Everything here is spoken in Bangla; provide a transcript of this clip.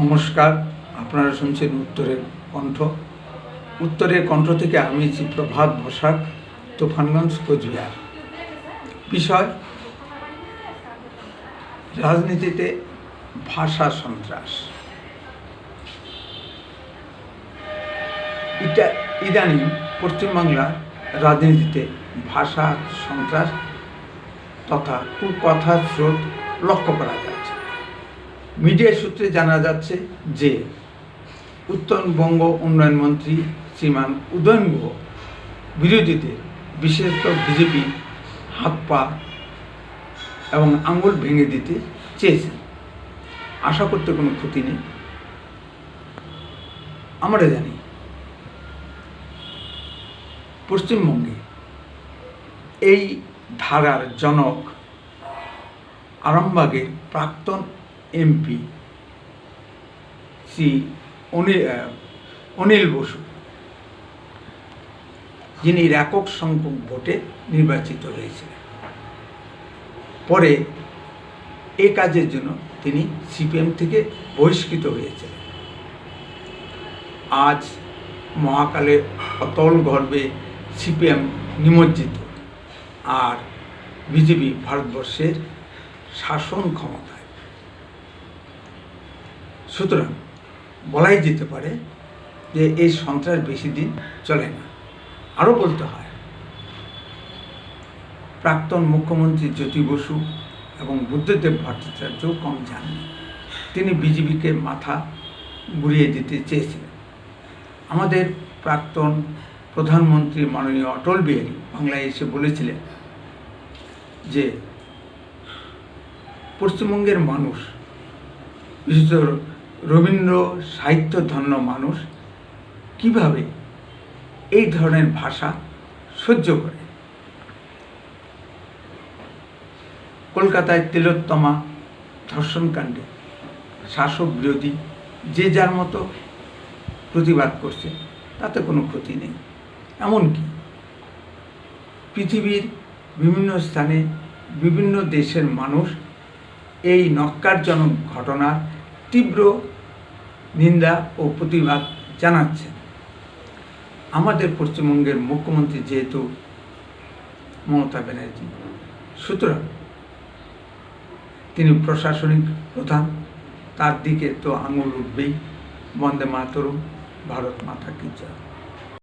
নমস্কার, আপনারা শুনছেন উত্তরের কণ্ঠ। উত্তরের কণ্ঠ থেকে আমি প্রভাত বসাক, তুফানগঞ্জ, কোচবিহার। বিষয়: রাজনীতিতে ভাষা সন্ত্রাস। ইদানিং পশ্চিমবাংলার রাজনীতিতে ভাষা সন্ত্রাস তথা কুকথার স্রোত লক্ষ্য করা যাচ্ছে। মিডিয়া সূত্রে জানা যাচ্ছে যে উত্তরবঙ্গ উন্নয়ন মন্ত্রী শ্রীমান উদয়ন গুহ বিরোধীদের, বিশেষত বিজেপি, হাত পা এবং আঙুল ভেঙে দিতে চেয়েছেন। আশা করতে কোনো ক্ষতি নেই। আমরা জানি পশ্চিমবঙ্গে এই ধারার জনক আরামবাগের প্রাক্তন এমপি শ্রী অনিল বসু, যিনি একক সংখ্যক ভোটে নির্বাচিত হয়েছিলেন। পরে এ কাজের জন্য তিনি সিপিএম থেকে বহিষ্কৃত হয়েছিলেন। আজ মহাকালে অতল গর্বে সিপিএম নিমজ্জিত, আর বিজেপি ভারতবর্ষের শাসন ক্ষমতায়। সুতরাং বলাই যেতে পারে যে এই সন্ত্রাস বেশি দিন চলে না। আরও বলতে হয়, প্রাক্তন মুখ্যমন্ত্রী জ্যোতি বসু এবং বুদ্ধদেব ভট্টাচার্যও কম যাননি। তিনি বিজেপিকে মাথা ঘুরিয়ে দিতে চেয়েছিলেন। আমাদের প্রাক্তন প্রধানমন্ত্রী মাননীয় অটল বিহারী বাংলায় এসে বলেছিলেন যে পশ্চিমবঙ্গের মানুষ, বিশেষত রবীন্দ্র সাহিত্য ধন্য মানুষ, কিভাবে এই ধরনের ভাষা সহ্য করে। কলকাতায় তিলোত্তমা ধর্ষণকাণ্ডে শাসক বিরোধী যে যার মতো প্রতিবাদ করছে, তাতে কোনো ক্ষতি নেই। এমনকি পৃথিবীর বিভিন্ন স্থানে বিভিন্ন দেশের মানুষ এই ন্যক্কারজনক ঘটনার তীব্র নিন্দা ও প্রতিবাদ জানাচ্ছেন। আমাদের পশ্চিমবঙ্গের মুখ্যমন্ত্রী যেহেতু মমতা ব্যানার্জি, সুতরাং তিনি প্রশাসনিক প্রধান, তার দিকে তো আঙুল উঠবেই। বন্দে মাতরম, ভারত মাতা কি জয়।